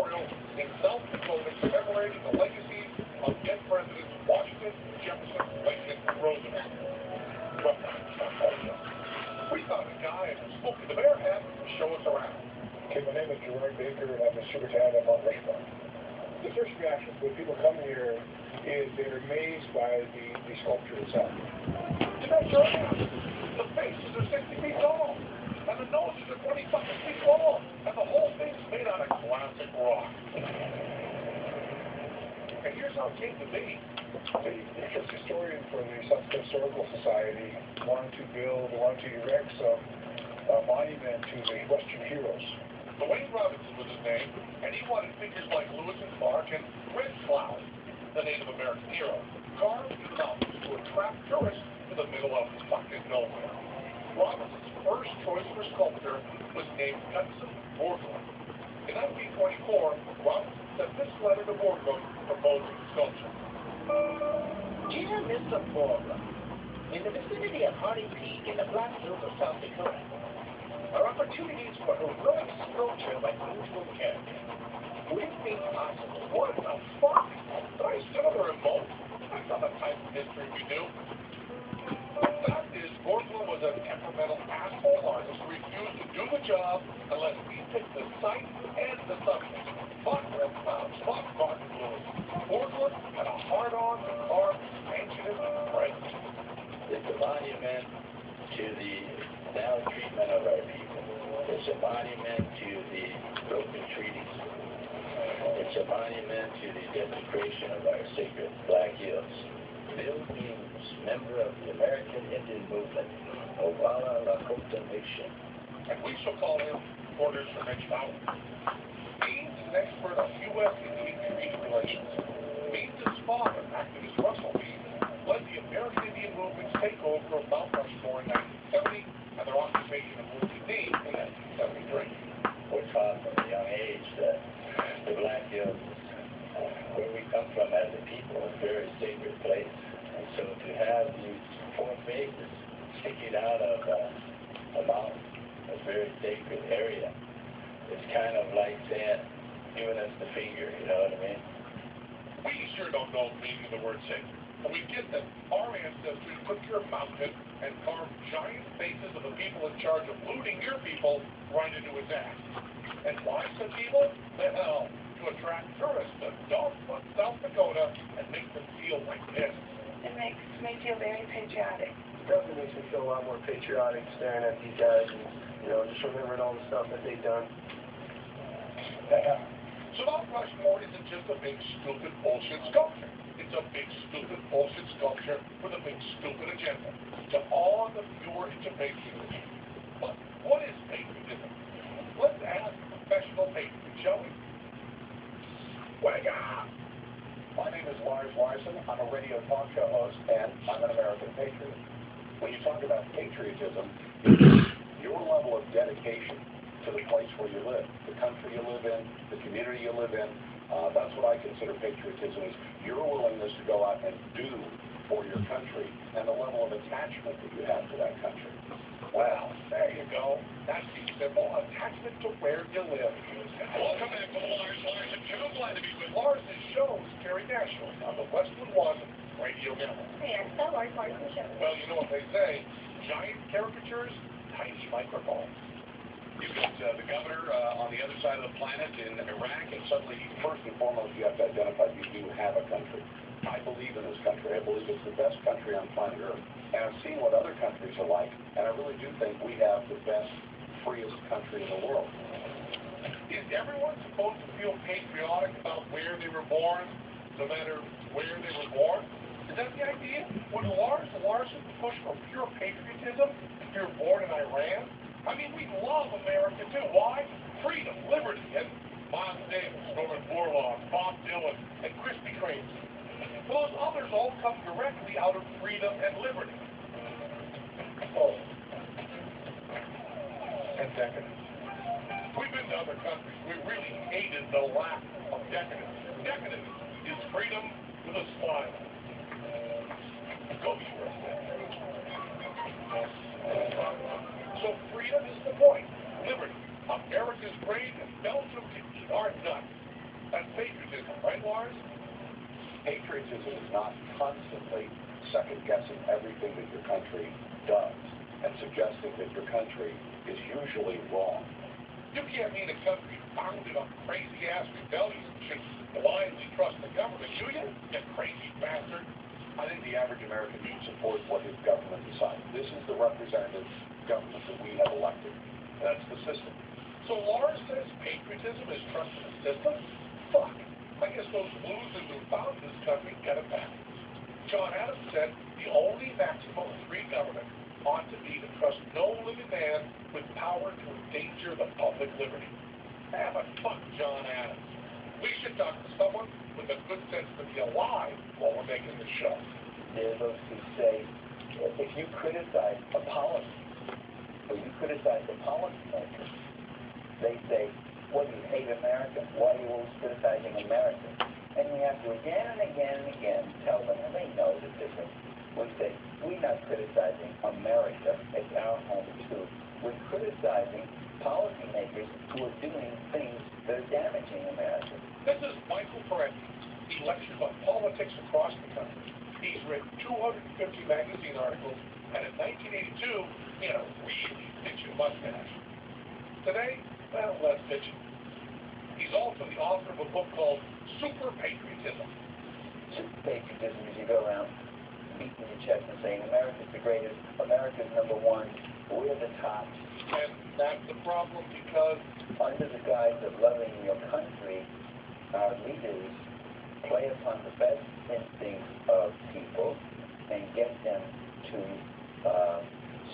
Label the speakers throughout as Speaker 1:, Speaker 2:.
Speaker 1: memorial in South Dakota commemorating the legacy of dead presidents Washington, Jefferson, Lincoln, and Roosevelt. Well, we found a guy in a Smokey the Bear hat to show us around.
Speaker 2: Okay, my name is Gerard Baker, and I'm the superintendent of Mount Rushmore. The first reaction when people come here is they're amazed by the sculpture itself.
Speaker 1: Did I show you? The faces are 60 feet tall, and the noses are 25 feet long, and the whole thing's made out of classic rock. And here's how it came to be.
Speaker 2: The historian for the South Historical Society wanted to erect a monument to the Western heroes.
Speaker 1: Wayne Robinson was his name, and he wanted figures like Lewis and Clark and Red Cloud, the Native American hero, carved in the mountains to attract tourists to the middle of fucking nowhere. Robinson's first choice for sculptor was named Hudson Borglum. In 1924, Robinson sent this letter to Borglum proposing the sculpture.
Speaker 3: Dear Mr. Borglum, in the vicinity of Hardy Peak in the Black Hills of South Dakota, are opportunities for heroic sculpture of unusual character. Would it be possible?
Speaker 1: What the fuck? Did I send her a remote? That's not the type of history we do. The fact is, Borglum was a temperamental asshole artist who refused to do the job unless we picked the site and the subject. Fuck Red Cloud, fuck Martin Lewis. Borglum had a hard-on to carve ancient president.
Speaker 4: It's a monument to the maltreatment of our people. It's a monument to the broken treaties. It's a monument to the desecration of our sacred Black Hills. Bill Beams, member of the American Indian Movement, Oglala Lakota Nation.
Speaker 1: And we shall call him Quarters for Next Hour. Beams is an expert on U.S. Indian treaty relations. Beams' father, activist Russell Beams, led the American Indian Movement's takeover of Mount Rushmore in 1970 and their occupation of Wounded Knee in 1973.
Speaker 4: We're taught from a young age that the Black Hills, where we come from as a people, is a very sacred place. And so to have these four faces sticking out of a mountain, a very sacred area, it's kind of like saying, giving us the finger, you know what I mean?
Speaker 1: We sure don't know the meaning of the word sacred. But we get that our ancestors took your mountain and carved giant faces of the people in charge of looting your people right into his ass. And why such evil? The hell, to attract tourists to dogfoot South Dakota and make them feel like this.
Speaker 5: It makes me feel very patriotic.
Speaker 2: It definitely makes me feel a lot more patriotic staring at these guys and, just remembering all the stuff that they've done.
Speaker 1: Yeah. So Mount Rushmore isn't just a big, stupid, bullshit sculpture. It's a big, stupid, bullshit sculpture with a big, stupid agenda to awe the viewer into patriotism. But what is patriotism? Let's ask professional patriots, shall we?
Speaker 2: Wake up! My name is Lars Larson. I'm a radio talk show host, and I'm an American patriot. When you talk about patriotism, your level of dedication to the place where you live, the country you live in, the community you live in, that's what I consider patriotism is your willingness to go out and do for your country and the level of attachment that you have to that country.
Speaker 1: Well, there you go. That's the simple attachment to where you live. Welcome back to the Lars Larson Show. Glad to be with Lars's show is carried nationally on the Westwood One Radio Network.
Speaker 5: Hey, I'm so Lars Larson Show.
Speaker 1: Well, you know what they say, giant caricatures, tiny microphones.
Speaker 2: You've got the governor on the other side of the planet in Iraq, and suddenly, first and foremost, you have to identify you do have a country. I believe in this country. I believe it's the best country on planet Earth. And I've seen what other countries are like, and I really do think we have the best, freest country in the world.
Speaker 1: Is everyone supposed to feel patriotic about where they were born, no matter where they were born? Is that the idea? Would Lars Larson push for pure patriotism if you're born in Iran? I mean, we love America, too. Why? Freedom, liberty, and Miles Davis, Norman Borlaug, Bob Dylan, and Krispy Kreme. Those others all come directly out of freedom and liberty. Oh. And decadence. We've been to other countries. We really hated the lack of decadence. Decadence is freedom with a smile. Go USA. So freedom is the point. Liberty. America's great and Belgium can eat our nuts. That's patriotism, right, Lars?
Speaker 2: Patriotism is not constantly second-guessing everything that your country does and suggesting that your country is usually wrong.
Speaker 1: You can't mean a country founded on crazy-ass rebellion should blindly trust the government, do you? You crazy bastard.
Speaker 2: I think the average American should support what his government decides. This is the representative government that we have elected. That's the system.
Speaker 1: So Lars says patriotism is trusting the system? Fuck. I guess those losers who founded this country get it back. John Adams said the only maximum of free government ought to be to trust no living man with power to endanger the public liberty. Ah, but fuck John Adams. We should talk to someone with a good sense to be alive while we're making this show.
Speaker 4: There are those who say, if you criticize a policy, or you criticize the policymakers, they say, what, do you hate America? Why are you always criticizing America? And we have to again and again and again tell them, and they know the difference. We say, we're not criticizing America, it's our home too. We're criticizing policymakers who are doing things that are damaging America.
Speaker 1: This is Michael Parenti. He lectures on politics across the country. He's written 250 magazine articles, and in 1982, he had a really bitchin' mustache. Today, well, less bitchin'. He's also the author of a book called Super Patriotism.
Speaker 4: Super patriotism is you go around beating your chest and saying, America's the greatest, America's number one, we're the top.
Speaker 1: And that's the problem because
Speaker 4: Under the guise of loving your country, our leaders play upon the best instincts of people and get them to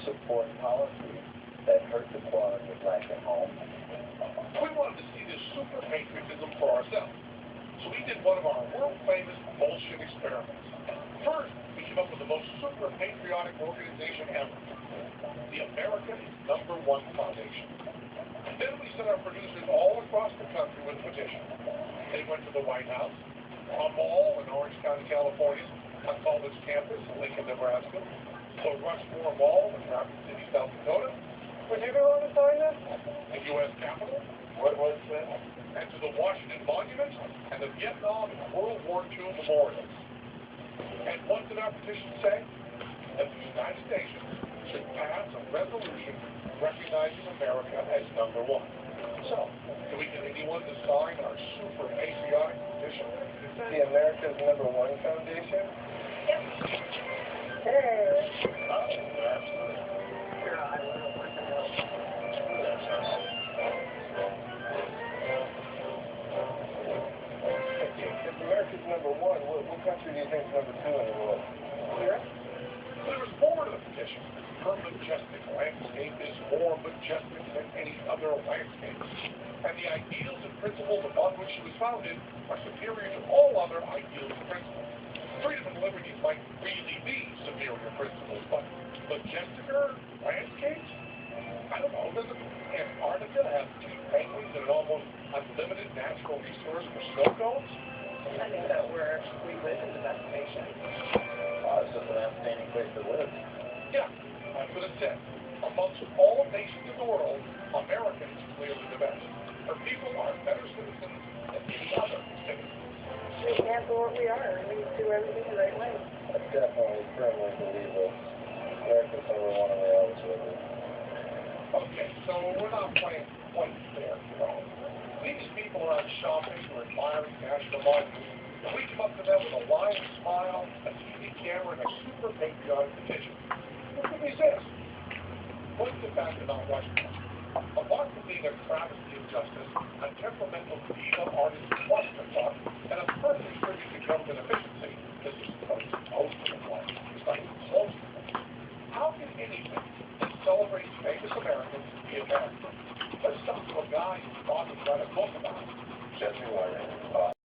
Speaker 4: support policies that hurt the quality of life at home.
Speaker 1: we wanted to see this super patriotism for ourselves. So we did one of our world-famous bullshit experiments. First, we came up with the most super patriotic organization ever, the American #1 Foundation. Then we sent our producers all across the country with a petition. They went to the White House, a mall in Orange County, California, a college campus in Lincoln, Nebraska, the Rushmore Mall in Rapid City, South Dakota. Was you there on the sign then? The U.S. Capitol.
Speaker 4: What was that?
Speaker 1: And to the Washington Monument and the Vietnam and World War II memorials. And what did our petition say? That the United Nations should pass a resolution recognizing America as #1. So, do we get anyone to sign our super patriotic petition?
Speaker 4: The America's #1 Foundation?
Speaker 5: Yep.
Speaker 4: Hey! If America's #1, what country do you think is #2 in the world?
Speaker 1: Clear? There was more to the petition. Her majestic landscape is more majestic than any other landscape. And the ideals and principles upon which she was founded are superior to all other ideals and principles. Freedom and liberty might really be superior principles, but majesticer landscapes? I don't know, doesn't Antarctica have 2 penguins and an almost unlimited natural resource for snow cones?
Speaker 5: I think that we live in the best nation.
Speaker 4: It's just an outstanding place to live.
Speaker 1: Yeah, that's what it said. Amongst all nations in the world, America is clearly the best. Her people are better citizens than any other citizen.
Speaker 5: We can't do what we are. We do everything the right way.
Speaker 4: I definitely firmly believe that America's #1 and they always will be.
Speaker 1: Okay, so we're not playing quite fair, you know. These people are out shopping or admiring national monuments, and we come up to them with a lying smile, a TV camera, and a super patriotic petition. What can we say? What's the fact about Washington? Apart from being a travesty of justice, a temperamental diva artist clusterfuck, and a perfect tribute to government efficiency, this is supposed to look like. It's not even close to it. How can anything that celebrates famous Americans be American? Let's talk to a guy who's thought to write a book about it.
Speaker 2: Jesse Warren,